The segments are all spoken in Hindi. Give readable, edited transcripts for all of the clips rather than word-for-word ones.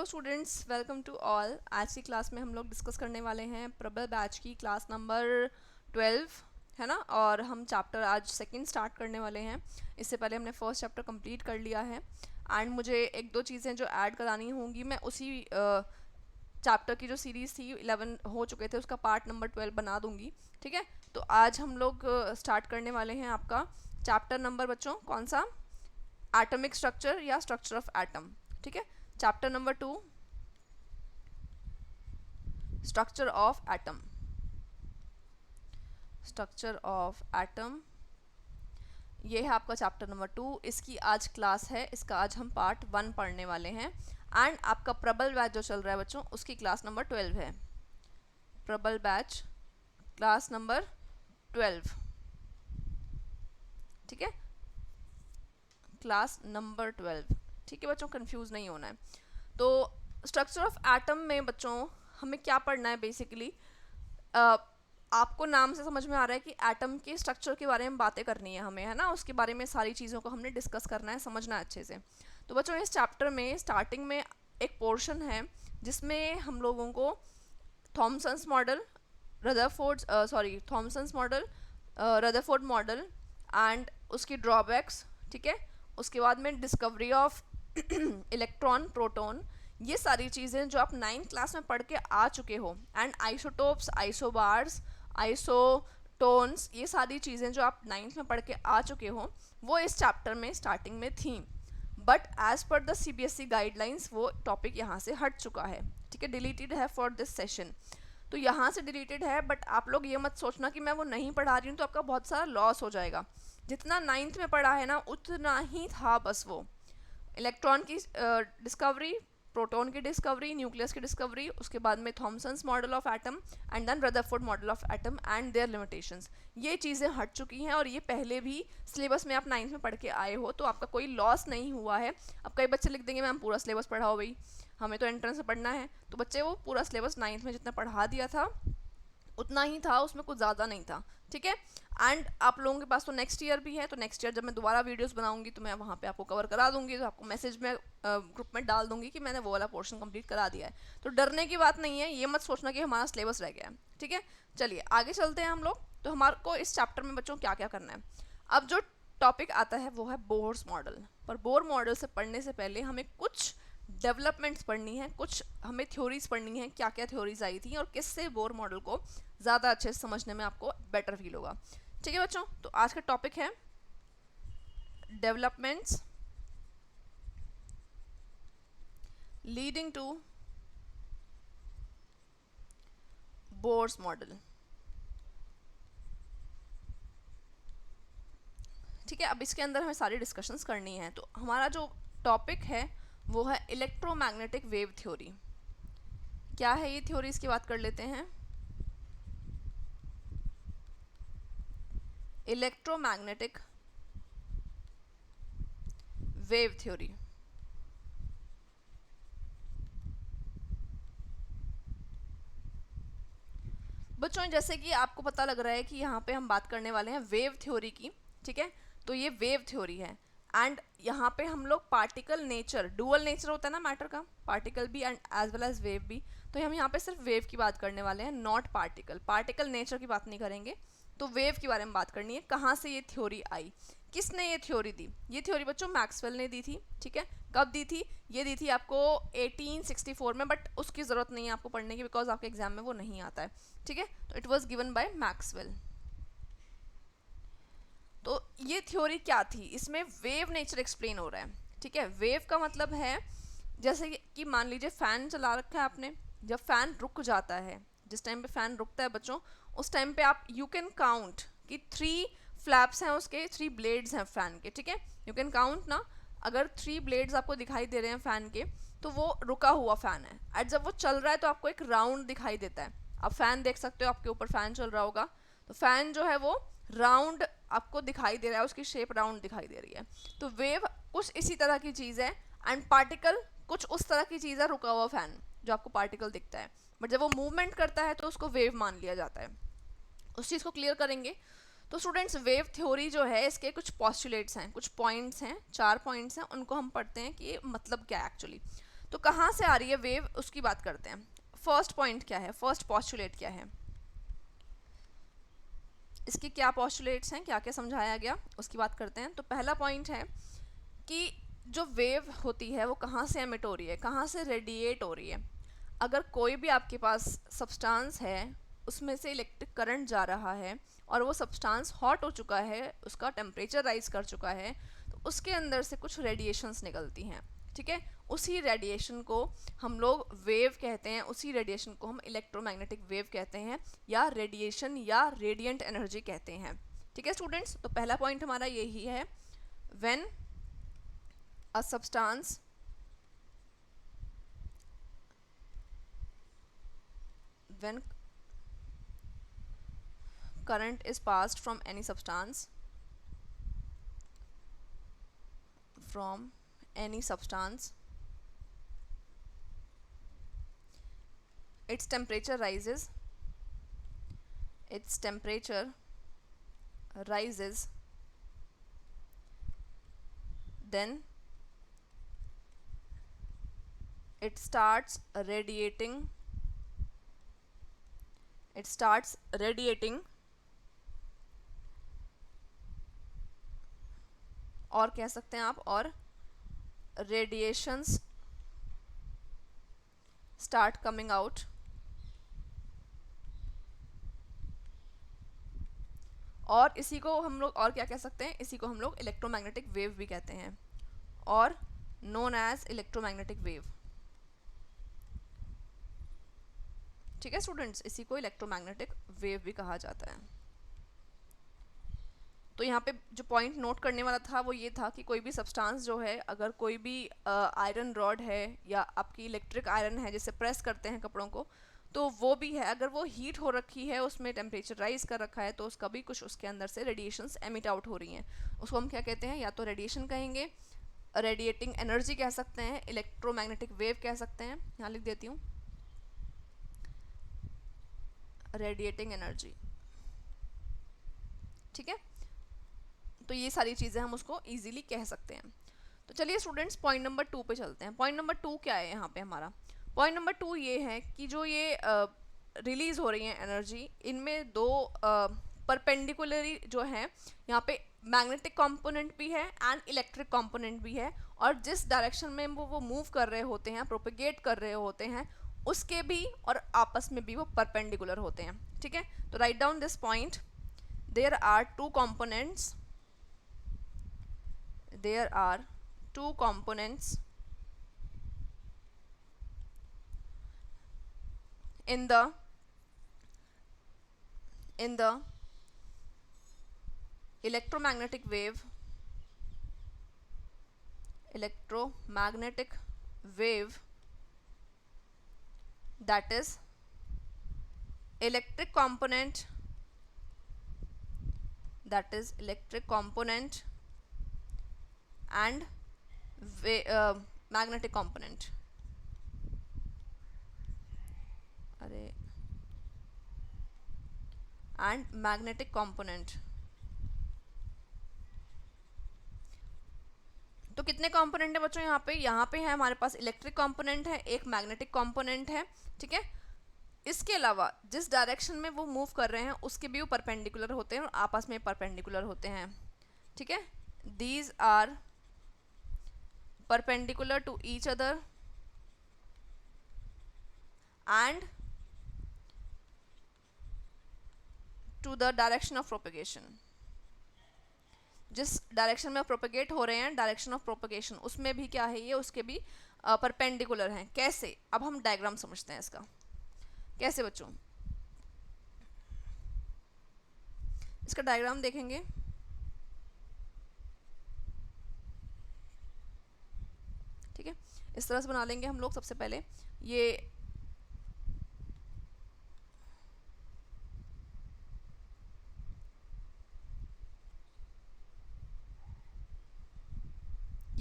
Students, welcome to all. आज की क्लास में हम लोग डिस्कस करने वाले हैं प्रबल बैच की क्लास नंबर 12, है ना। और हम चैप्टर आज सेकंड स्टार्ट करने वाले हैं। इससे पहले हमने फर्स्ट चैप्टर कंप्लीट कर लिया है एंड मुझे एक दो चीज़ें जो ऐड करानी होंगी। मैं उसी चैप्टर की जो सीरीज़ थी 11 हो चुके थे उसका पार्ट नंबर 12 बना दूंगी, ठीक है। तो आज हम लोग स्टार्ट करने वाले हैं आपका चैप्टर नंबर बच्चों कौन सा, एटॉमिक स्ट्रक्चर या स्ट्रक्चर ऑफ एटम, ठीक है। Chapter number 2, structure of atom. Structure of atom ये है आपका चैप्टर नंबर 2। इसकी आज क्लास है, इसका आज हम पार्ट 1 पढ़ने वाले हैं। एंड आपका प्रबल बैच जो चल रहा है बच्चों उसकी क्लास नंबर 12 है। प्रबल बैच क्लास नंबर 12, ठीक है, क्लास नंबर 12, ठीक है बच्चों, कंफ्यूज नहीं होना है। तो स्ट्रक्चर ऑफ एटम में बच्चों हमें क्या पढ़ना है बेसिकली, आपको नाम से समझ में आ रहा है कि एटम के स्ट्रक्चर के बारे में बातें करनी है हमें, है ना। उसके बारे में सारी चीज़ों को हमने डिस्कस करना है, समझना है अच्छे से। तो बच्चों इस चैप्टर में स्टार्टिंग में एक पोर्शन है जिसमें हम लोगों को Thomson's model, Thomson's model, Rutherford model and उसकी ड्रॉबैक्स, ठीक है। उसके बाद में डिस्कवरी ऑफ इलेक्ट्रॉन, प्रोटॉन, ये सारी चीज़ें जो आप 9th क्लास में पढ़ के आ चुके हो, एंड आइसोटोप्स, आइसोबार्स, आइसोटोन्स, ये सारी चीज़ें जो आप 9th में पढ़ के आ चुके हो वो इस चैप्टर में स्टार्टिंग में थी। But as per the CBSE guidelines वो टॉपिक यहाँ से हट चुका है, ठीक है, डिलीटेड है फॉर दिस सेशन। तो यहाँ से डिलीटेड है, बट आप लोग ये मत सोचना कि मैं वो नहीं पढ़ा रही हूँ तो आपका बहुत सारा लॉस हो जाएगा। जितना 9th में पढ़ा है ना उतना ही था बस वो। इलेक्ट्रॉन की डिस्कवरी, प्रोटॉन की डिस्कवरी, न्यूक्लियस की डिस्कवरी, उसके बाद में Thomson's model of atom and then Rutherford model of atom and their limitations, ये चीज़ें हट चुकी हैं और ये पहले भी सिलेबस में आप 9th में पढ़ के आए हो, तो आपका कोई लॉस नहीं हुआ है। अब कई बच्चे लिख देंगे मैम पूरा सिलेबस पढ़ा हो भाई, हमें तो एंट्रेंस में पढ़ना है। तो बच्चे वो पूरा सिलेबस 9th में जितना पढ़ा दिया था उतना ही था, उसमें कुछ ज़्यादा नहीं था, ठीक है। एंड आप लोगों के पास तो नेक्स्ट ईयर भी है, तो नेक्स्ट ईयर जब मैं दोबारा वीडियोस बनाऊंगी तो मैं वहाँ पे आपको कवर करा दूंगी, तो आपको मैसेज में ग्रुप में डाल दूंगी कि मैंने वो वाला पोर्शन कंप्लीट करा दिया है। तो डरने की बात नहीं है, ये मत सोचना कि हमारा सिलेबस रह गया है, ठीक है। चलिए आगे चलते हैं हम लोग। तो हमारे को इस चैप्टर में बच्चों क्या क्या करना है, अब जो टॉपिक आता है वो है बोर्स मॉडल। पर बोर मॉडल से पढ़ने से पहले हमें कुछ डेवलपमेंट्स पढ़नी है, कुछ हमें थ्योरीज पढ़नी है, क्या क्या थ्योरीज आई थी और किससे बोर मॉडल को ज़्यादा अच्छे से समझने में आपको बेटर फील होगा, ठीक है बच्चों। तो आज का टॉपिक है developments leading to Bohr's model, ठीक है। अब इसके अंदर हमें सारी डिस्कशंस करनी है। तो हमारा जो टॉपिक है वो है इलेक्ट्रोमैग्नेटिक वेव थ्योरी। क्या है ये थ्योरी, इसकी बात कर लेते हैं। इलेक्ट्रोमैग्नेटिक वेव थ्योरी, बच्चों जैसे कि आपको पता लग रहा है कि यहाँ पे हम बात करने वाले हैं वेव थ्योरी की, ठीक है। तो ये वेव थ्योरी है एंड यहाँ पे हम लोग पार्टिकल नेचर, डुअल नेचर होता है ना मैटर का, पार्टिकल भी and as well as wave भी, तो हम यहाँ पे सिर्फ वेव की बात करने वाले हैं, नॉट पार्टिकल। पार्टिकल नेचर की बात नहीं करेंगे, तो वेव के बारे में बात करनी है। कहाँ से ये थ्योरी आई, किसने ये थ्योरी दी? ये थ्योरी बच्चों मैक्सवेल ने दी थी, ठीक है। कब दी थी? ये दी थी आपको 1864 में, बट उसकी ज़रूरत नहीं है आपको पढ़ने की बिकॉज आपके एग्जाम में वो नहीं आता है, ठीक है। तो it was given by Maxwell. तो ये थ्योरी क्या थी, इसमें वेव नेचर एक्सप्लेन हो रहा है, ठीक है। वेव का मतलब है जैसे कि मान लीजिए फ़ैन चला रखा है आपने, जब फ़ैन रुक जाता है, जिस टाइम पे फ़ैन रुकता है बच्चों, उस टाइम पे आप यू कैन काउंट कि 3 फ्लैप्स हैं उसके, 3 ब्लेड्स हैं फ़ैन के, ठीक है। यू कैन काउंट ना, अगर 3 ब्लेड्स आपको दिखाई दे रहे हैं फ़ैन के तो वो रुका हुआ फ़ैन है। और जब वो चल रहा है तो आपको एक राउंड दिखाई देता है। आप फ़ैन देख सकते हो, आपके ऊपर फ़ैन चल रहा होगा, तो फ़ैन जो है वो राउंड आपको दिखाई दे रहा है, उसकी शेप राउंड दिखाई दे रही है। तो वेव कुछ इसी तरह की चीज़ है एंड पार्टिकल कुछ उस तरह की चीज़ है, रुका हुआ फ़ैन जो आपको पार्टिकल दिखता है, बट जब वो मूवमेंट करता है तो उसको वेव मान लिया जाता है। उस चीज़ को क्लियर करेंगे। तो स्टूडेंट्स वेव थ्योरी जो है इसके कुछ पॉस्टुलेट्स हैं, कुछ पॉइंट्स हैं, 4 पॉइंट्स हैं, उनको हम पढ़ते हैं कि ये मतलब क्या है एक्चुअली। तो कहाँ से आ रही है वेव, उसकी बात करते हैं। फर्स्ट पॉइंट क्या है, फर्स्ट पॉस्टुलेट क्या है, इसके क्या पॉस्टुलेट्स हैं, क्या क्या समझाया गया, उसकी बात करते हैं। तो पहला पॉइंट है कि जो वेव होती है वो कहाँ से एमिट हो रही है, कहाँ से रेडिएट हो रही है। अगर कोई भी आपके पास सब्सटेंस है, उसमें से इलेक्ट्रिक करंट जा रहा है और वो सब्सटेंस हॉट हो चुका है, उसका टेम्परेचर राइज कर चुका है, तो उसके अंदर से कुछ रेडिएशंस निकलती हैं, ठीक है। उसी रेडिएशन को हम लोग वेव कहते हैं, उसी रेडिएशन को हम इलेक्ट्रोमैग्नेटिक वेव कहते हैं, या रेडिएशन या रेडिएंट एनर्जी कहते हैं, ठीक है स्टूडेंट्स। तो पहला पॉइंट हमारा यही है, when a substance when current is passed from any substance its temperature rises, its temperature rises then it starts radiating, it starts radiating, और कह सकते हैं आप, और रेडिएशंस स्टार्ट कमिंग आउट, और इसी को हम लोग और क्या कह सकते हैं, इसी को हम लोग इलेक्ट्रोमैग्नेटिक वेव भी कहते हैं, और नोन एज इलेक्ट्रोमैग्नेटिक वेव, ठीक है स्टूडेंट्स, इसी को इलेक्ट्रोमैग्नेटिक वेव भी कहा जाता है। तो यहाँ पे जो पॉइंट नोट करने वाला था वो ये था कि कोई भी सब्सटेंस जो है, अगर कोई भी आयरन रॉड है या आपकी इलेक्ट्रिक आयरन है जिससे प्रेस करते हैं कपड़ों को, तो वो भी है, अगर वो हीट हो रखी है, उसमें टेम्परेचर राइज कर रखा है, तो उसका भी कुछ उसके अंदर से रेडिएशंस एमिट आउट हो रही हैं, उसको हम क्या कहते हैं, या तो रेडिएशन कहेंगे, रेडिएटिंग एनर्जी कह सकते हैं, इलेक्ट्रोमैग्नेटिक वेव कह सकते हैं। यहाँ लिख देती हूँ, रेडिएटिंग एनर्जी, ठीक है। तो ये सारी चीज़ें हम उसको इजीली कह सकते हैं। तो चलिए स्टूडेंट्स पॉइंट नंबर 2 पे चलते हैं। पॉइंट नंबर 2 क्या है यहाँ पे हमारा, पॉइंट नंबर 2 ये है कि जो ये रिलीज हो रही है एनर्जी, इनमें दो परपेंडिकुलरी जो है, यहाँ पे मैग्नेटिक कंपोनेंट भी है एंड इलेक्ट्रिक कंपोनेंट भी है, और जिस डायरेक्शन में वो मूव कर रहे होते हैं, प्रोपेगेट कर रहे होते हैं, उसके भी और आपस में भी वो परपेंडिकुलर होते हैं, ठीक है। तो write down this point, there are two components, there are two components in the electromagnetic wave, that is electric component, and magnetic component, and magnetic component। तो कितने कंपोनेंट है बच्चों यहाँ पे, है हमारे पास इलेक्ट्रिक कंपोनेंट है, एक मैग्नेटिक कंपोनेंट है, ठीक है। इसके अलावा जिस डायरेक्शन में वो मूव कर रहे हैं उसके भी वो परपेंडिकुलर होते हैं और आपस में परपेंडिकुलर होते हैं, ठीक है। These are perpendicular to each other and to the direction of propagation। जिस डायरेक्शन में प्रोपेगेट हो रहे हैं, डायरेक्शन ऑफ प्रोपेगेशन, उसमें भी क्या है, ये उसके भी परपेंडिकुलर हैं। कैसे, अब हम डायग्राम समझते हैं इसका, कैसे बच्चों, इसका डायग्राम देखेंगे। ठीक है, इस तरह से बना लेंगे हम लोग। सबसे पहले ये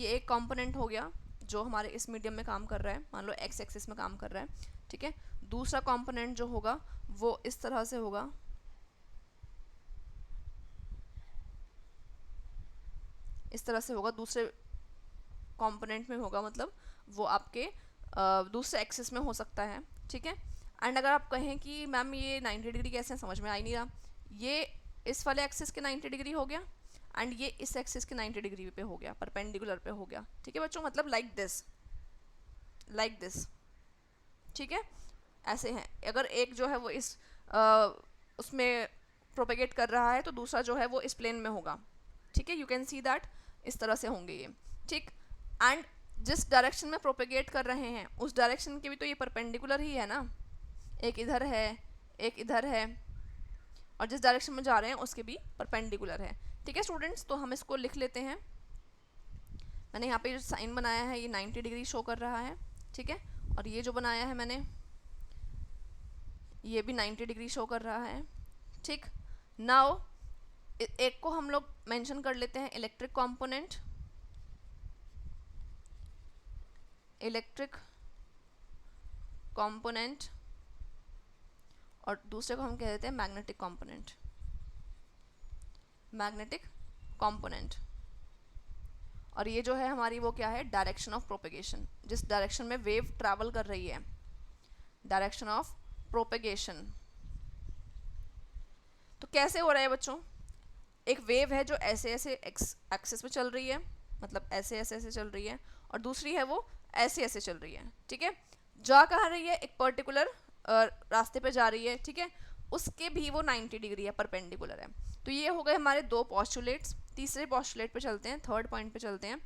एक कंपोनेंट हो गया जो हमारे इस मीडियम में काम कर रहा है, मान लो एक्स एक्सिस में काम कर रहा है, ठीक है। दूसरा कंपोनेंट जो होगा वो इस तरह से होगा, इस तरह से होगा, दूसरे कंपोनेंट में होगा, मतलब वो आपके दूसरे एक्सिस में हो सकता है, ठीक है। एंड अगर आप कहें कि मैम ये 90 डिग्री कैसे है, समझ में आ ही नहीं रहा, ये इस वाले एक्सिस के 90 डिग्री हो गया एंड ये इस एक्सिस के 90 डिग्री पे हो गया, परपेंडिकुलर पे हो गया, ठीक है बच्चों, मतलब लाइक दिस, लाइक दिस, ठीक है, ऐसे हैं। अगर एक जो है वो इस उसमें प्रोपेगेट कर रहा है तो दूसरा जो है वो इस प्लेन में होगा, ठीक है, यू कैन सी दैट, इस तरह से होंगे ये, ठीक। एंड जिस डायरेक्शन में प्रोपेगेट कर रहे हैं उस डायरेक्शन के भी तो ये परपेंडिकुलर ही है ना, एक इधर है एक इधर है, और जिस डायरेक्शन में जा रहे हैं उसके भी परपेंडिकुलर है, ठीक है स्टूडेंट्स। तो हम इसको लिख लेते हैं, मैंने यहाँ पे जो साइन बनाया है ये 90 डिग्री शो कर रहा है, ठीक है, और ये जो बनाया है मैंने ये भी 90 डिग्री शो कर रहा है, ठीक। नाउ एक को हम लोग मेंशन कर लेते हैं इलेक्ट्रिक कंपोनेंट, इलेक्ट्रिक कंपोनेंट, और दूसरे को हम कह देते हैं मैग्नेटिक कंपोनेंट, मैग्नेटिक कंपोनेंट। और ये जो है हमारी वो क्या है, डायरेक्शन ऑफ प्रोपेगेशन, जिस डायरेक्शन में वेव ट्रैवल कर रही है, डायरेक्शन ऑफ प्रोपेगेशन। तो कैसे हो रहा है बच्चों, एक वेव है जो ऐसे ऐसे एक्सिस पे चल रही है, मतलब ऐसे ऐसे ऐसे चल रही है, और दूसरी है वो ऐसे ऐसे चल रही है, ठीक है। जा कहाँ रही है, एक पर्टिकुलर रास्ते पे जा रही है, ठीक है, उसके भी वो 90 डिग्री है, परपेंडिकुलर है। तो ये हो गए हमारे दो पॉस्टुलेट्स। तीसरे पॉस्टुलेट पे चलते हैं, थर्ड पॉइंट पे चलते हैं।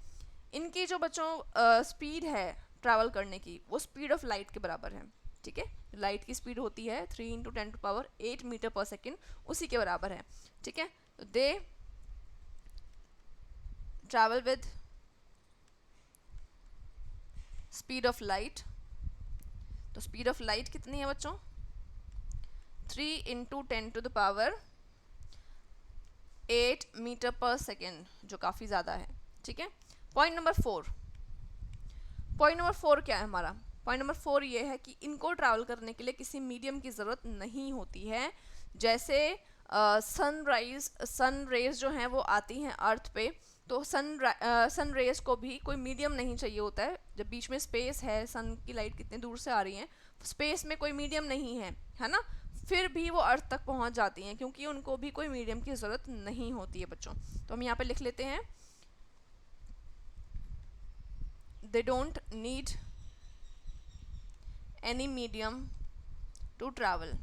इनकी जो बच्चों स्पीड है ट्रैवल करने की वो स्पीड ऑफ लाइट के बराबर है, ठीक है। लाइट की स्पीड होती है 3 × 10⁸ मीटर पर सेकेंड, उसी के बराबर है, ठीक है। तो दे travel with speed of light. तो स्पीड ऑफ लाइट कितनी है बच्चों, 3 × 10⁸ मीटर पर सेकेंड, जो काफ़ी ज़्यादा है, ठीक है। पॉइंट नंबर 4, पॉइंट नंबर 4 क्या है हमारा, पॉइंट नंबर 4 ये है कि इनको ट्रैवल करने के लिए किसी मीडियम की ज़रूरत नहीं होती है। जैसे सन रेज जो हैं वो आती हैं अर्थ पे, तो सन रेज को भी कोई मीडियम नहीं चाहिए होता है। जब बीच में स्पेस है, सन की लाइट कितने दूर से आ रही है, स्पेस में कोई मीडियम नहीं है ना, फिर भी वो अर्थ तक पहुंच जाती हैं, क्योंकि उनको भी कोई मीडियम की ज़रूरत नहीं होती है बच्चों। तो हम यहाँ पे लिख लेते हैं, they don't need any medium to travel,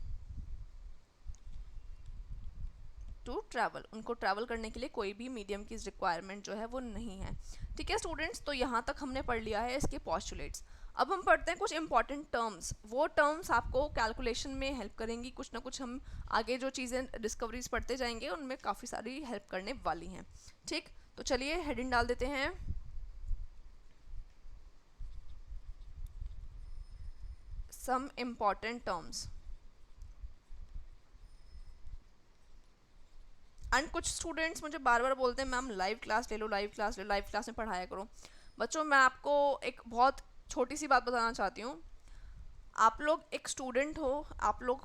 उनको ट्रैवल करने के लिए कोई भी मीडियम की रिक्वायरमेंट जो है वो नहीं है, ठीक है स्टूडेंट्स। तो यहाँ तक हमने पढ़ लिया है इसके पॉस्टुलेट्स। अब हम पढ़ते हैं कुछ इंपॉर्टेंट टर्म्स, वो टर्म्स आपको कैलकुलेशन में हेल्प करेंगी, कुछ ना कुछ हम आगे जो चीज़ें डिस्कवरीज पढ़ते जाएंगे उनमें काफ़ी सारी हेल्प करने वाली हैं, ठीक। तो चलिए हेडिंग डाल देते हैं, सम इम्पॉर्टेंट टर्म्स। एंड कुछ स्टूडेंट्स मुझे बार बार बोलते हैं मैम लाइव क्लास ले लो, लाइव क्लास ले लो, लाइव क्लास में पढ़ाया करो। बच्चों मैं आपको एक बहुत छोटी सी बात बताना चाहती हूँ, आप लोग एक स्टूडेंट हो, आप लोग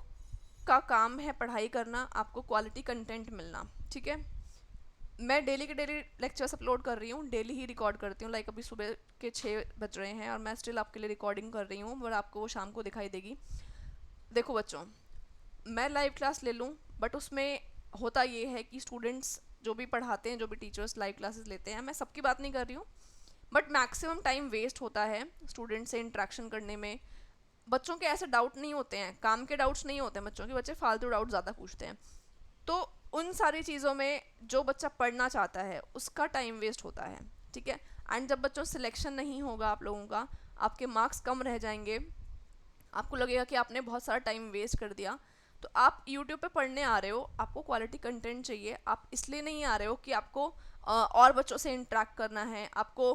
का काम है पढ़ाई करना, आपको क्वालिटी कंटेंट मिलना, ठीक है। मैं डेली के डेली लेक्चर्स अपलोड कर रही हूँ, डेली ही रिकॉर्ड करती हूँ, लाइक अभी सुबह के 6 बज रहे हैं और मैं स्टिल आपके लिए रिकॉर्डिंग कर रही हूँ, बट आपको वो शाम को दिखाई देगी। देखो बच्चों, मैं लाइव क्लास ले लूँ, बट उसमें होता ये है कि स्टूडेंट्स जो भी पढ़ाते हैं, जो भी टीचर्स लाइव क्लासेस लेते हैं, मैं सबकी बात नहीं कर रही हूँ, बट मैक्सिमम टाइम वेस्ट होता है स्टूडेंट से इंटरेक्शन करने में। बच्चों के ऐसे डाउट नहीं होते हैं, काम के डाउट्स नहीं होते हैं बच्चों के, बच्चे फालतू डाउट ज़्यादा पूछते हैं। तो उन सारी चीज़ों में जो बच्चा पढ़ना चाहता है उसका टाइम वेस्ट होता है, ठीक है। एंड जब बच्चों सिलेक्शन नहीं होगा आप लोगों का, आपके मार्क्स कम रह जाएंगे, आपको लगेगा कि आपने बहुत सारा टाइम वेस्ट कर दिया। तो आप यूट्यूब पे पढ़ने आ रहे हो, आपको क्वालिटी कंटेंट चाहिए, आप इसलिए नहीं आ रहे हो कि आपको और बच्चों से इंटरेक्ट करना है, आपको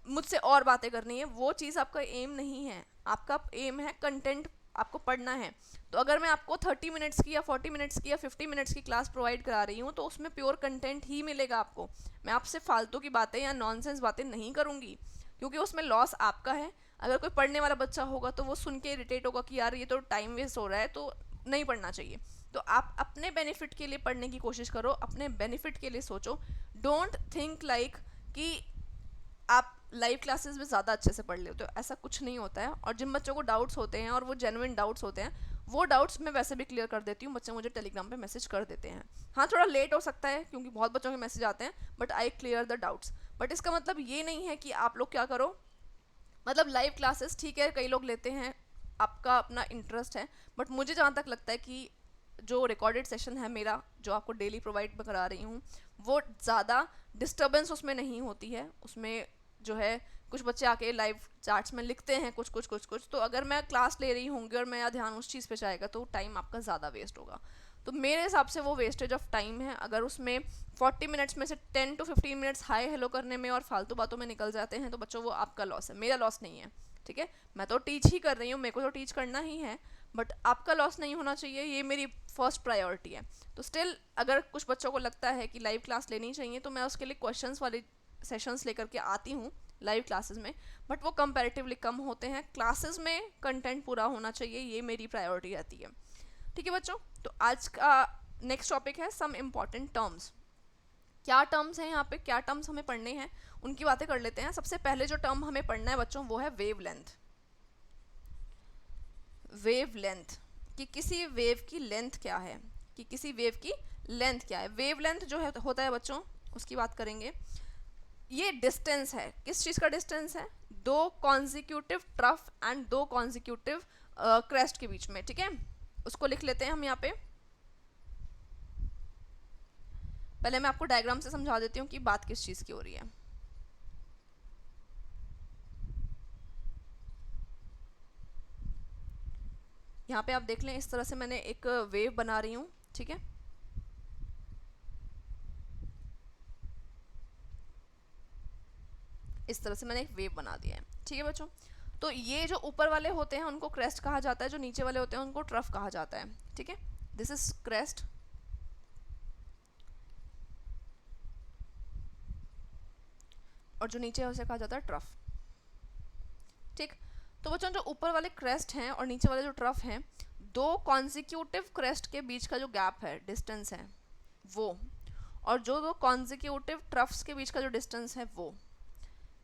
मुझसे और बातें करनी है, वो चीज़ आपका एम नहीं है। आपका एम है कंटेंट, आपको पढ़ना है। तो अगर मैं आपको 30 मिनट्स की या 40 मिनट्स की या 50 मिनट्स की क्लास प्रोवाइड करा रही हूँ तो उसमें प्योर कंटेंट ही मिलेगा आपको। मैं आपसे फालतू की बातें या नॉनसेंस बातें नहीं करूँगी, क्योंकि उसमें लॉस आपका है। अगर कोई पढ़ने वाला बच्चा होगा तो वो सुन के इरिटेट होगा कि यार ये तो टाइम वेस्ट हो रहा है, तो नहीं पढ़ना चाहिए। तो आप अपने बेनिफिट के लिए पढ़ने की कोशिश करो, अपने बेनिफिट के लिए सोचो। डोंट थिंक लाइक कि आप लाइव क्लासेस में ज़्यादा अच्छे से पढ़ लेते हो, ऐसा कुछ नहीं होता है। और जिन बच्चों को डाउट्स होते हैं और वो जेन्युइन डाउट्स होते हैं, वो डाउट्स मैं वैसे भी क्लियर कर देती हूँ, बच्चे मुझे टेलीग्राम पे मैसेज कर देते हैं। हाँ, थोड़ा लेट हो सकता है क्योंकि बहुत बच्चों के मैसेज आते हैं, but I clear the doubts. But इसका मतलब ये नहीं है कि आप लोग क्या करो, मतलब लाइव क्लासेस ठीक है कई लोग लेते हैं, आपका अपना इंटरेस्ट है, बट मुझे जहाँ तक लगता है कि जो रिकॉर्डेड सेशन है मेरा, जो आपको डेली प्रोवाइड करा रही हूँ, वो ज़्यादा डिस्टर्बेंस उसमें नहीं होती है। उसमें जो है कुछ बच्चे आके लाइव चैट्स में लिखते हैं कुछ, तो अगर मैं क्लास ले रही होंगी और मेरा ध्यान उस चीज़ पे जाएगा तो टाइम आपका ज़्यादा वेस्ट होगा। तो मेरे हिसाब से वो वेस्टेज ऑफ टाइम है। अगर उसमें 40 मिनट्स में से 10 to 15 मिनट्स हाय हेलो करने में और फालतू बातों में निकल जाते हैं तो बच्चों वो आपका लॉस है, मेरा लॉस नहीं है। ठीक है, मैं तो टीच ही कर रही हूँ, मेरे को तो टीच करना ही है, बट आपका लॉस नहीं होना चाहिए, ये मेरी फर्स्ट प्रायोरिटी है। तो स्टिल अगर कुछ बच्चों को लगता है कि लाइव क्लास लेनी चाहिए तो मैं उसके लिए क्वेश्चंस वाली सेशंस लेकर के आती हूँ लाइव क्लासेस में, बट वो कंपैरेटिवली कम होते हैं। क्लासेस में कंटेंट पूरा होना चाहिए, ये मेरी प्रायोरिटी रहती है। ठीक है बच्चों, तो आज का नेक्स्ट टॉपिक है सम इम्पॉर्टेंट टर्म्स। क्या टर्म्स हैं यहाँ पे, क्या टर्म्स हमें पढ़ने हैं, उनकी बातें कर लेते हैं। सबसे पहले जो टर्म हमें पढ़ना है बच्चों वो है वेव लेंथ। वेव लेंथ कि किसी वेव की लेंथ क्या है, कि किसी वेव की लेंथ क्या है। वेव लेंथ जो है होता है बच्चों, उसकी बात करेंगे। ये डिस्टेंस है, किस चीज़ का डिस्टेंस है, दो कॉन्जिक्यूटिव ट्रफ एंड दो कॉन्जिक्यूटिव क्रेस्ट के बीच में। ठीक है, उसको लिख लेते हैं हम यहाँ पे। पहले मैं आपको डायग्राम से समझा देती हूँ कि बात किस चीज़ की हो रही है। यहाँ पे आप देख लें, इस तरह से मैंने एक वेव बना रही हूँ। ठीक है, इस तरह से मैंने एक वेव बना दिया है। ठीक है बच्चों, तो ये जो ऊपर वाले होते हैं उनको क्रेस्ट कहा जाता है, जो नीचे वाले होते हैं उनको ट्रफ कहा जाता है। ठीक है, दिस इज क्रेस्ट और जो नीचे है उसे कहा जाता है ट्रफ। ठीक, तो बच्चों जो ऊपर वाले क्रेस्ट हैं और नीचे वाले जो ट्रफ हैं, दो कॉन्जिक्यूटिव क्रेस्ट के बीच का जो गैप है, डिस्टेंस है वो, और जो दो कॉन्जिक्यूटिव ट्रफ्स के बीच का जो डिस्टेंस है वो,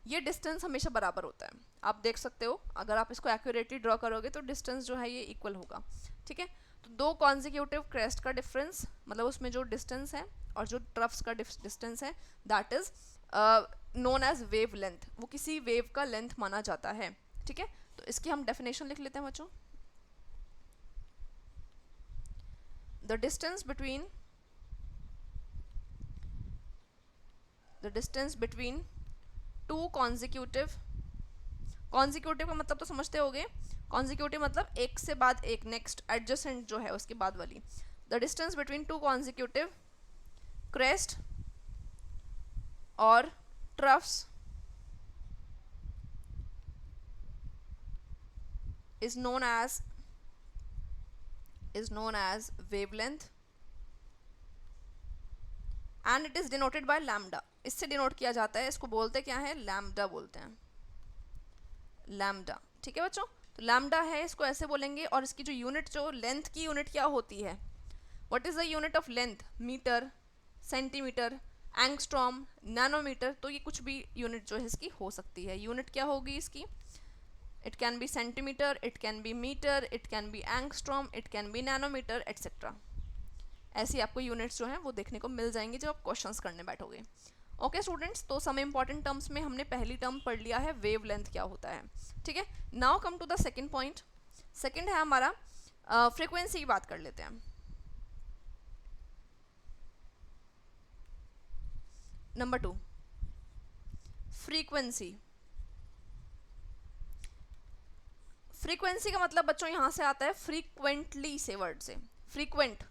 ये डिस्टेंस हमेशा बराबर होता है। आप देख सकते हो, अगर आप इसको एक्यूरेटली ड्रॉ करोगे तो डिस्टेंस जो है ये इक्वल होगा। ठीक है, तो दो कॉन्जिक्यूटिव क्रेस्ट का डिफरेंस, मतलब उसमें जो डिस्टेंस है और जो ट्रफ्स का डिस्टेंस है, that is known as wavelength. वो किसी वेव का लेंथ माना जाता है। ठीक है, तो इसकी हम डेफिनेशन लिख लेते हैं बच्चों। The distance between two consecutive, consecutive का मतलब तो समझते होगे, कॉन्जिक्यूटिव मतलब एक से बाद एक, नेक्स्ट एडजेसेंट जो है उसके बाद वाली। The distance between two consecutive crest और troughs is known as wavelength and it is denoted by lambda। इससे डिनोट किया जाता है, इसको बोलते क्या है, लैम्डा बोलते हैं, लैम्डा। ठीक है बच्चों, तो लैम्डा है, इसको ऐसे बोलेंगे। और इसकी जो यूनिट, जो लेंथ की यूनिट क्या होती है, what is the unit of length, metre, centimetre, angstrom, nanometre. तो ये कुछ भी यूनिट जो है इसकी हो सकती है। यूनिट क्या होगी इसकी, it can be centimeter, it can be meter, it can be angstrom, it can be nanometer, etc। ऐसी आपको यूनिट्स जो हैं वो देखने को मिल जाएंगी जब आप क्वेश्चंस करने बैठोगे। ओके स्टूडेंट्स, तो सम इंपॉर्टेंट टर्म्स में हमने पहली टर्म पढ़ लिया है, वेव लेंथ क्या होता है। ठीक है, now come to the second point. Second है हमारा फ्रीक्वेंसी की बात कर लेते हैं। Number 2, frequency. फ्रीक्वेंसी का मतलब बच्चों यहाँ से आता है फ्रीक्वेंटली से, वर्ड से। फ्रीक्वेंट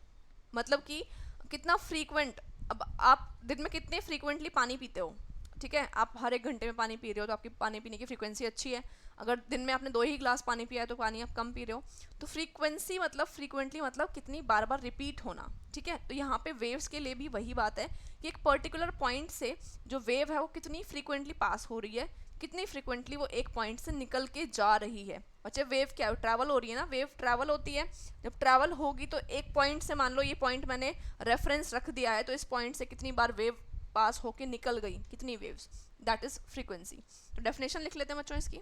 मतलब कि कितना फ्रीक्वेंट। अब आप दिन में कितने फ्रीक्वेंटली पानी पीते हो, ठीक है, आप हर एक घंटे में पानी पी रहे हो तो आपकी पानी पीने की फ्रीक्वेंसी अच्छी है। अगर दिन में आपने 2 ही ग्लास पानी पिया है तो पानी आप कम पी रहे हो। तो फ्रीक्वेंसी मतलब फ्रीक्वेंटली मतलब कितनी बार बार रिपीट होना। ठीक है, तो यहाँ पे वेव्स के लिए भी वही बात है कि एक पर्टिकुलर पॉइंट से जो वेव है वो कितनी फ्रीक्वेंटली पास हो रही है, कितनी फ्रीक्वेंटली वो एक पॉइंट से निकल के जा रही है। अच्छा, वेव क्या ट्रैवल हो रही है ना, वेव ट्रैवल होती है। जब ट्रैवल होगी तो एक पॉइंट से, मान लो ये पॉइंट मैंने रेफरेंस रख दिया है, तो इस पॉइंट से कितनी बार वेव पास होके निकल गई कितनी वेव्स, दैट इज फ्रीक्वेंसी। तो डेफिनेशन लिख लेते हैं बच्चों इसकी।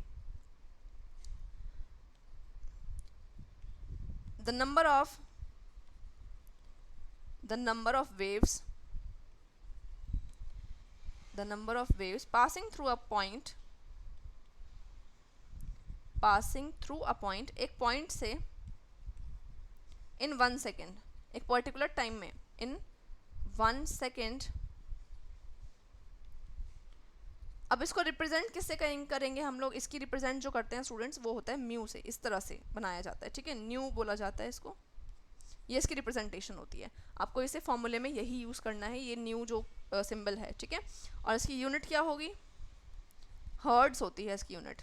The number of waves passing through a point एक पॉइंट से इन 1 सेकेंड, एक पर्टिकुलर टाइम में इन 1 सेकेंड। अब इसको रिप्रेजेंट किससे करेंगे हम लोग, इसकी रिप्रेजेंट जो करते हैं स्टूडेंट्स वो होता है म्यू से, इस तरह से बनाया जाता है, ठीक है, न्यू बोला जाता है इसको, ये इसकी रिप्रेजेंटेशन होती है। आपको इसे फॉर्मूले में यही यूज़ करना है, ये न्यू जो सिंबल है, ठीक है। और इसकी यूनिट क्या होगी, हर्ट्ज होती है इसकी यूनिट,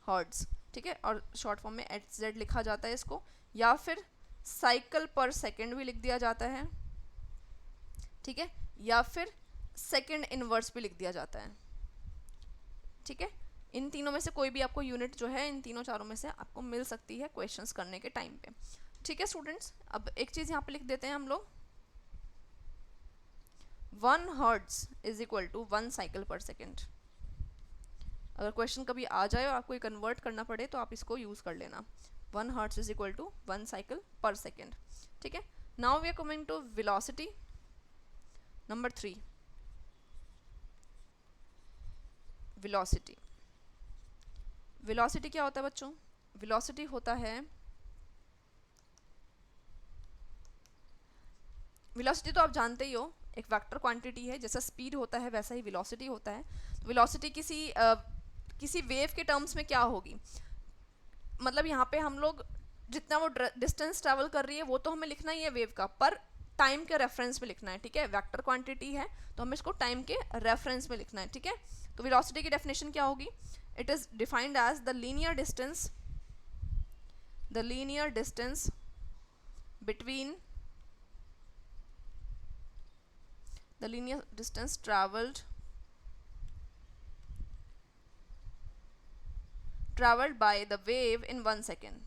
हर्ट्ज, ठीक है। और शॉर्ट फॉर्म में HZ लिखा जाता है इसको, या फिर साइकिल पर सेकेंड भी लिख दिया जाता है, ठीक है, या फिर सेकेंड इनवर्स भी लिख दिया जाता है, ठीक है। इन तीनों में से कोई भी आपको यूनिट जो है इन तीनों चारों में से आपको मिल सकती है क्वेश्चंस करने के टाइम पे, ठीक है स्टूडेंट्स। अब एक चीज़ यहाँ पे लिख देते हैं हम लोग, 1 hertz is equal to 1 cycle per second. अगर क्वेश्चन कभी आ जाए और आपको ये कन्वर्ट करना पड़े तो आप इसको यूज़ कर लेना, 1 hertz is equal to 1 cycle per second, ठीक है। Now we are coming to velocity number 3। Velocity क्या होता है बच्चों, वेलोसिटी होता है, वेलोसिटी तो आप जानते ही हो, एक वेक्टर क्वांटिटी है, जैसा स्पीड होता है वैसा ही वेलोसिटी होता है। तो वेलोसिटी किसी वेव के टर्म्स में क्या होगी, मतलब यहाँ पे हम लोग जितना वो डिस्टेंस ट्रैवल कर रही है वो तो हमें लिखना ही है वेव का, पर टाइम के रेफरेंस में लिखना है, ठीक है। वेक्टर क्वांटिटी है तो हमें इसको टाइम के रेफरेंस में लिखना है, ठीक है। तो वेलोसिटी की डेफिनेशन क्या होगी, it is defined as the linear distance between the linear distance traveled by the wave in 1 second।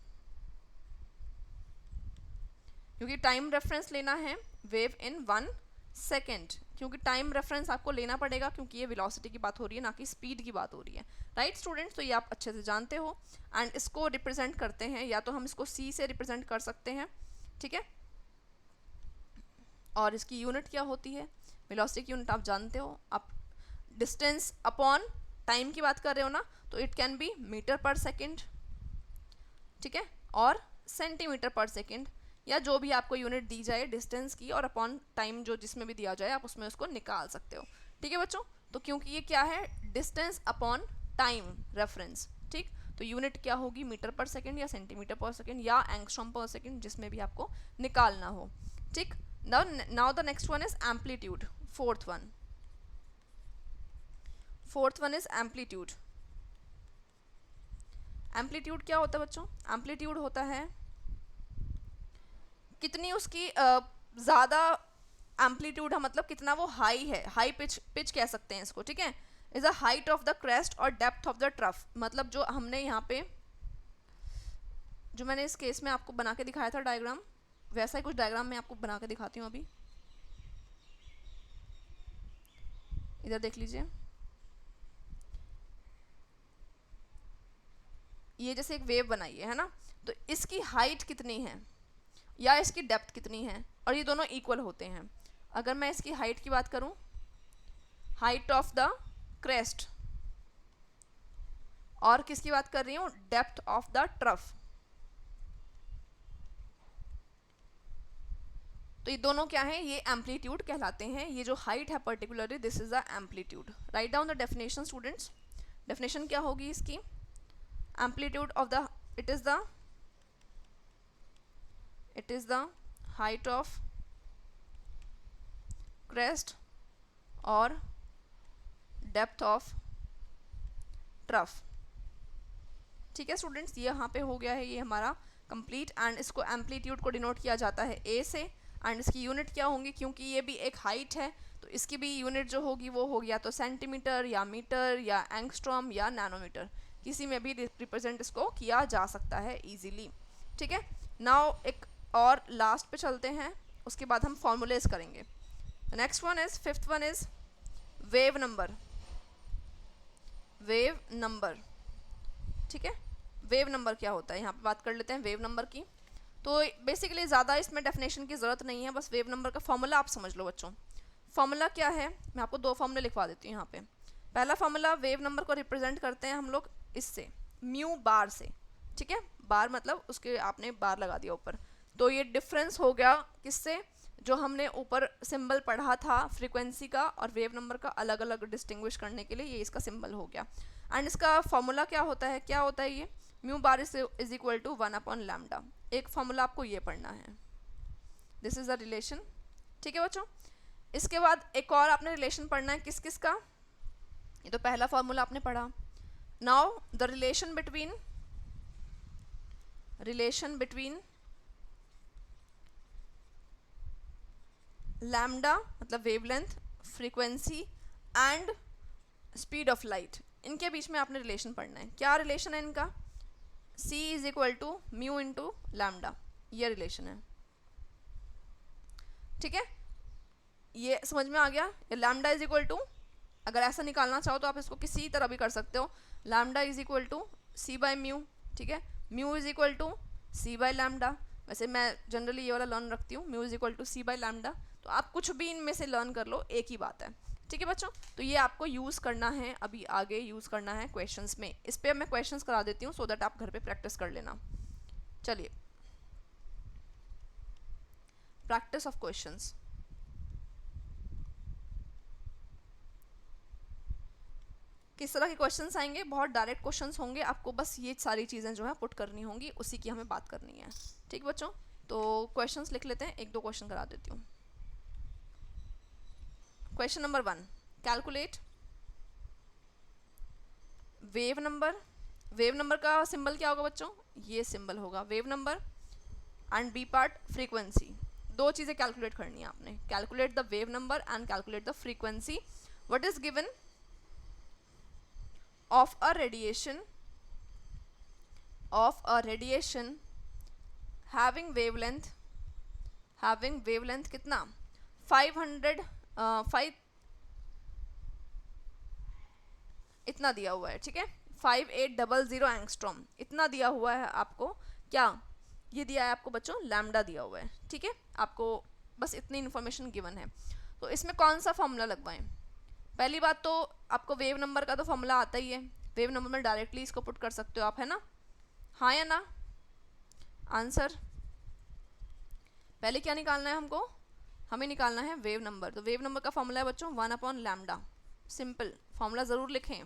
क्योंकि टाइम रेफरेंस लेना है वेव इन 1 सेकेंड, क्योंकि टाइम रेफरेंस आपको लेना पड़ेगा क्योंकि ये वेलोसिटी की बात हो रही है ना कि स्पीड की बात हो रही है, राइट स्टूडेंट्स। तो ये आप अच्छे से जानते हो। एंड इसको रिप्रेजेंट करते हैं, या तो हम इसको C से रिप्रेजेंट कर सकते हैं, ठीक है। और इसकी यूनिट क्या होती है, वेलोसिटी की यूनिट आप जानते हो, आप डिस्टेंस अपॉन टाइम की बात कर रहे हो ना, तो इट कैन बी मीटर पर सेकेंड, ठीक है, और सेंटीमीटर पर सेकेंड, या जो भी आपको यूनिट दी जाए डिस्टेंस की, और अपॉन टाइम जो जिसमें भी दिया जाए आप उसमें उसको निकाल सकते हो, ठीक है बच्चों। तो क्योंकि ये क्या है, डिस्टेंस अपॉन टाइम रेफरेंस, ठीक, तो यूनिट क्या होगी, मीटर पर सेकेंड या सेंटीमीटर पर सेकेंड या एंगस्ट्रॉम पर सेकेंड, जिसमें भी आपको निकालना हो, ठीक। Now the next one is amplitude, fourth one is amplitude. Amplitude क्या होता है बच्चों, एम्पलीट्यूड होता है कितनी उसकी ज़्यादा एम्पलीट्यूड है, मतलब कितना वो हाई है, हाई पिच कह सकते हैं इसको, ठीक है। Is the height of the crest और डेप्थ ऑफ द ट्रफ, मतलब जो हमने यहाँ पे जो मैंने इस केस में आपको बना के दिखाया था डायग्राम, वैसा ही कुछ डायग्राम मैं आपको बना के दिखाती हूँ अभी, इधर देख लीजिए। ये जैसे एक वेव बनाई है ना, तो इसकी हाइट कितनी है या इसकी डेप्थ कितनी है, और ये दोनों इक्वल होते हैं। अगर मैं इसकी हाइट की बात करूं, हाइट ऑफ द क्रेस्ट, और किसकी बात कर रही हूं, डेप्थ ऑफ द ट्रफ, तो ये दोनों क्या है, ये एम्पलीट्यूड कहलाते हैं। ये जो हाइट है particularly, this is the amplitude. Write down the definition students. Definition क्या होगी इसकी, amplitude of the it is the height of crest और डेप्थ ऑफ ट्रफ, ठीक है स्टूडेंट्स। ये यहाँ पे हो गया है ये हमारा कंप्लीट। एंड इसको एम्पलीट्यूड को डिनोट किया जाता है ए से, एंड इसकी यूनिट क्या होंगी, क्योंकि ये भी एक हाइट है तो इसकी भी यूनिट जो होगी वो होगी या तो सेंटीमीटर या मीटर या एंगस्ट्रॉम या नैनोमीटर, किसी में भी रिप्रेजेंट इसको किया जा सकता है इजीली, ठीक है। नाउ एक और लास्ट पे चलते हैं, उसके बाद हम फॉर्मूलेज करेंगे। Next one is, fifth one is wave number. Wave number, ठीक है, वेव नंबर क्या होता है यहाँ पे बात कर लेते हैं वेव नंबर की। तो बेसिकली ज़्यादा इसमें डेफिनेशन की ज़रूरत नहीं है, बस वेव नंबर का फॉर्मूला आप समझ लो बच्चों। फॉर्मूला क्या है, मैं आपको दो फॉर्मूले लिखवा देती हूँ यहाँ पे। पहला फॉर्मूला, वेव नंबर को रिप्रेजेंट करते हैं हम लोग इससे, म्यू बार से, ठीक है, बार मतलब उसके आपने बार लगा दिया ऊपर, तो ये डिफरेंस हो गया किससे, जो हमने ऊपर सिंबल पढ़ा था फ्रीक्वेंसी का और वेव नंबर का अलग अलग डिस्टिंग्विश करने के लिए, ये इसका सिंबल हो गया। एंड इसका फॉर्मूला क्या होता है, क्या होता है ये, mu bar is equal to 1/λ। एक फॉर्मूला आपको ये पढ़ना है, दिस इज अ रिलेशन, ठीक है बच्चों। इसके बाद एक और आपने रिलेशन पढ़ना है, किस किस का, ये तो पहला फॉर्मूला आपने पढ़ा। Now the relation between lambda मतलब wavelength, frequency and speed of light, इनके बीच में आपने रिलेशन पढ़ना है। क्या रिलेशन है इनका, c is equal to mu into lambda, ये रिलेशन है, ठीक है, ये समझ में आ गया। लैम्डा इज इक्वल टू, अगर ऐसा निकालना चाहो तो आप इसको किसी तरह भी कर सकते हो, lambda is equal to c by mu, ठीक है, mu is equal to c by lambda, वैसे मैं जनरली ये वाला लर्न रखती हूँ, mu is equal to c by lambda, तो आप कुछ भी इनमें से लर्न कर लो, एक ही बात है, ठीक है बच्चों। तो ये आपको यूज़ करना है, अभी आगे यूज़ करना है क्वेश्चंस में। इस पर मैं क्वेश्चंस करा देती हूँ सो दैट आप घर पे प्रैक्टिस कर लेना। चलिए, प्रैक्टिस ऑफ क्वेश्चंस। किस तरह के क्वेश्चंस आएंगे, बहुत डायरेक्ट क्वेश्चंस होंगे, आपको बस ये सारी चीज़ें जो है पुट करनी होंगी, उसी की हमें बात करनी है, ठीक बच्चों। तो क्वेश्चंस लिख लेते हैं, एक दो क्वेश्चन करा देती हूँ। Question number 1, calculate wave number. Wave number का सिंबल क्या होगा बच्चों, ये सिंबल होगा wave number, and B part frequency. दो चीज़ें कैलकुलेट करनी है आपने, calculate the wave number and calculate the frequency. What is given, of a radiation having wavelength कितना 5 इतना दिया हुआ है, ठीक है, 5800 एंगस्ट्रॉम इतना दिया हुआ है आपको। क्या ये दिया है आपको बच्चों, लैम्डा दिया हुआ है, ठीक है, आपको बस इतनी इन्फॉर्मेशन गिवन है। तो इसमें कौन सा फॉर्मूला लगवाएं, पहली बात तो आपको वेव नंबर का तो फॉर्मूला आता ही है, वेव नंबर में डायरेक्टली इसको पुट कर सकते हो आप, है ना, हाँ या ना, आंसर। पहले क्या निकालना है हमको, हमें निकालना है वेव नंबर। तो वेव नंबर का फॉर्मूला है बच्चों 1/λ, सिंपल फॉर्मूला ज़रूर लिखें,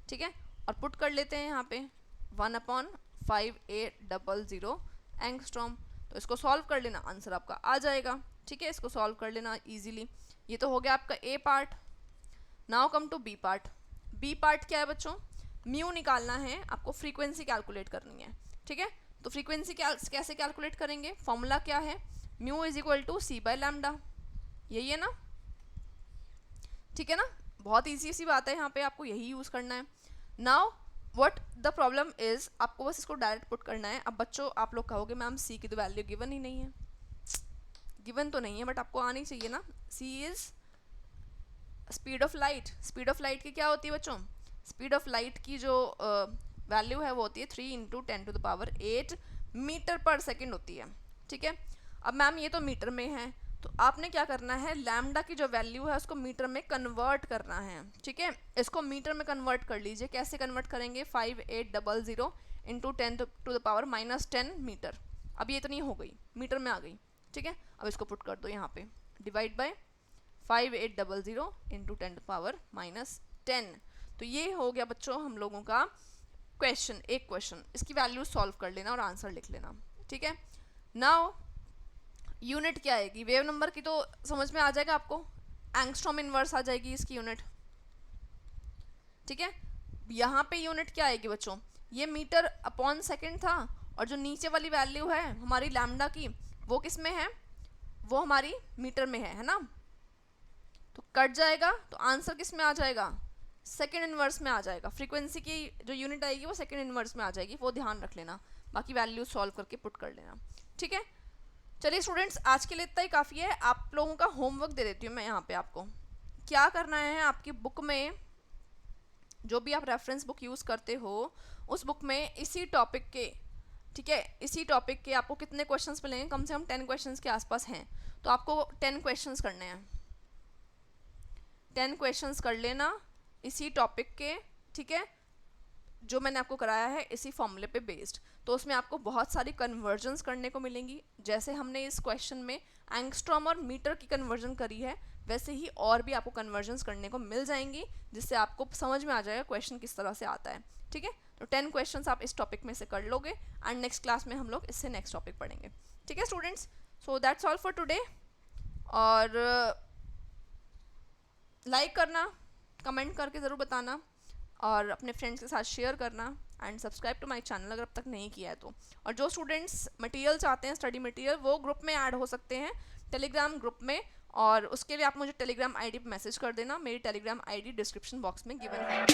ठीक है, और पुट कर लेते हैं यहाँ पे 1/5800 एंगस्ट्रॉम। तो इसको सॉल्व कर लेना, आंसर आपका आ जाएगा, ठीक है, इसको सॉल्व कर लेना इजीली। ये तो हो गया आपका A part. Now come to B part. B part क्या है बच्चों, म्यू निकालना है आपको, फ्रीक्वेंसी कैलकुलेट करनी है, ठीक है। तो फ्रीक्वेंसी कैसे कैलकुलेट करेंगे, फॉर्मूला क्या है, mu is equal to c by lambda, यही है ना, ठीक है ना, बहुत ईजी सी बात है, यहाँ पे आपको यही यूज़ करना है। Now what the problem is, आपको बस इसको डायरेक्ट पुट करना है। अब बच्चों आप लोग कहोगे मैम सी की तो वैल्यू गिवन ही नहीं है, गिवन तो नहीं है बट आपको आनी चाहिए ना। C is speed of light, speed of light की क्या होती है बच्चों, स्पीड ऑफ लाइट की जो वैल्यू है वो होती है 3 × 10⁸ मीटर पर सेकेंड होती है, ठीक है। अब मैम ये तो मीटर में है, तो आपने क्या करना है, लैम्डा की जो वैल्यू है उसको मीटर में कन्वर्ट करना है, ठीक है, इसको मीटर में कन्वर्ट कर लीजिए। कैसे कन्वर्ट करेंगे, 5800 × 10⁻⁻10 मीटर, अब ये इतनी हो गई, मीटर में आ गई, ठीक है। अब इसको पुट कर दो यहाँ पे, डिवाइड बाय 5800 × 10⁻⁻10। तो ये हो गया बच्चों हम लोगों का क्वेश्चन, एक क्वेश्चन, इसकी वैल्यू सॉल्व कर लेना और आंसर लिख लेना, ठीक है। नाउ यूनिट क्या आएगी, वेव नंबर की तो समझ में आ जाएगा आपको, एंगस्ट्रॉम इनवर्स आ जाएगी इसकी यूनिट, ठीक है। यहाँ पे यूनिट क्या आएगी बच्चों, ये मीटर अपॉन सेकेंड था, और जो नीचे वाली वैल्यू है हमारी लैम्डा की वो किस में है, वो हमारी मीटर में है ना, तो कट जाएगा, तो आंसर किस में आ जाएगा, सेकेंड इनवर्स में आ जाएगा। फ्रीक्वेंसी की जो यूनिट आएगी वो सेकेंड इनवर्स में आ जाएगी, वो ध्यान रख लेना, बाकी वैल्यू सॉल्व करके पुट कर लेना, ठीक है। चलिए स्टूडेंट्स, आज के लिए इतना ही काफ़ी है। आप लोगों का होमवर्क दे देती हूँ मैं यहाँ पे आपको। क्या करना है, आपकी बुक में जो भी आप रेफरेंस बुक यूज़ करते हो उस बुक में इसी टॉपिक के, ठीक है, इसी टॉपिक के आपको कितने क्वेश्चंस मिलेंगे, कम से कम 10 क्वेश्चंस के आसपास हैं। तो आपको 10 क्वेश्चंस करने हैं, 10 क्वेश्चंस कर लेना इसी टॉपिक के, ठीक है, जो मैंने आपको कराया है इसी फॉर्मूले पे बेस्ड। तो उसमें आपको बहुत सारी कन्वर्जन्स करने को मिलेंगी। जैसे हमने इस क्वेश्चन में एंगस्ट्रॉम और मीटर की कन्वर्जन करी है, वैसे ही और भी आपको कन्वर्जन्स करने को मिल जाएंगी, जिससे आपको समझ में आ जाएगा क्वेश्चन किस तरह से आता है। ठीक है, तो 10 क्वेश्चंस आप इस टॉपिक में से कर लोगे एंड नेक्स्ट क्लास में हम लोग इससे नेक्स्ट टॉपिक पढ़ेंगे। ठीक है students, so that's all for today. और लाइक करना, कमेंट करके ज़रूर बताना और अपने फ्रेंड्स के साथ शेयर करना and subscribe to my channel अगर अब तक नहीं किया है तो। और जो स्टूडेंट्स मटेरियल चाहते हैं, स्टडी मटेरियल, वो ग्रुप में ऐड हो सकते हैं टेलीग्राम ग्रुप में, और उसके लिए आप मुझे टेलीग्राम आईडी पे मैसेज कर देना। मेरी टेलीग्राम आईडी डिस्क्रिप्शन बॉक्स में गिवन है।